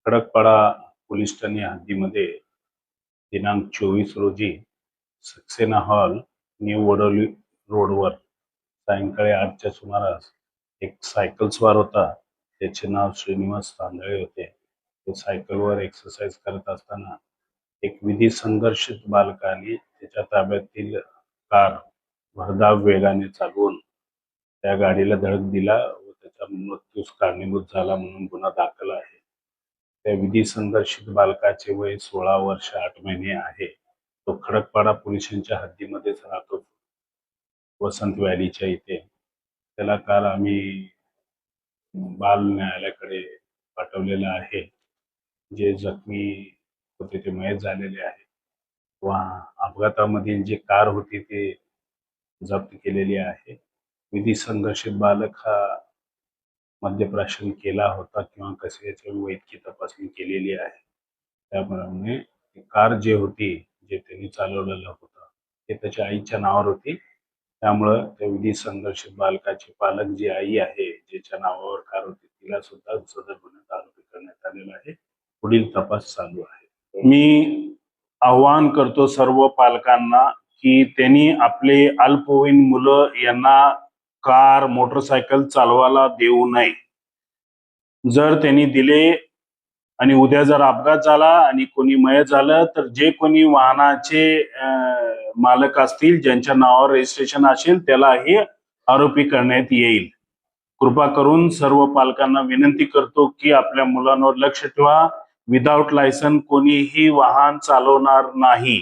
Khadakpada police Thane हद्दीमध्ये दिनांक 24 रोजी Saxena hall, new Vadoli रोडवर सायंकाळी 8च्या सुमारास एक सायकल स्वार होता. त्याचे नाव श्रीनिवास तांदळे होते. ते सायकलवर एक्सरसाइज करत असताना एक विधी संघर्षित बालकाने त्याच्या ताब्यातील कार भरधाव वेगाने चालवून त्या गाडीला धडक दिला व त्याचा मृत्यूस कारणीभूत झाला म्हणून गुन्हा दाखल आहे. त्या विधी संघर्षित बालकाचे वय 16 वर्ष 8 महिने आहे. तो खडकपाडा पोलिसांच्या हद्दीमध्येच राहतो, वसंत व्हॅलीच्या इथे. त्याला काल आम्ही बाल न्यायालयाकडे पाठवलेलं आहे. जे जखमी होते ते मयत झालेले आहे व अपघातामधील जी कार होती ते जप्त केलेली आहे. विधी संघर्षित बालक हा मद्यप्राशन केला होता किंवा कसे याची वैद्यकीय तपासणी केलेली आहे. त्याप्रमाणे कार जे होती, जे त्यांनी चालवलेलं होतं, ते त्याच्या आईच्या नावावर होती. त्यामुळं त्या विधी संघर्षित बालकाचे पालक जी आई आहे, ज्याच्या नावावर कार होती, तिला सुद्धा सदर गुन्ह्यात आरोपी करण्यात आलेला आहे. पुढील तपास चालू आहे. मी आवाहन करतो सर्व पालकांना की त्यांनी आपले अल्पवयीन मुलं यांना कार, मोटरसायकल चालवायला देऊ नये. जर त्यांनी दिले आणि उद्या जर अपघात झाला आणि कोणी मयत झालं तर जे कोणी वाहनाचे मालक असतील, ज्यांच्या नावावर रजिस्ट्रेशन असेल, त्यालाही आरोपी करण्यात येईल. कृपा करून सर्व पालकांना विनंती करतो की आपल्या मुलांवर लक्ष ठेवा. विदाउट लायसन कोणीही वाहन चालवणार नाही.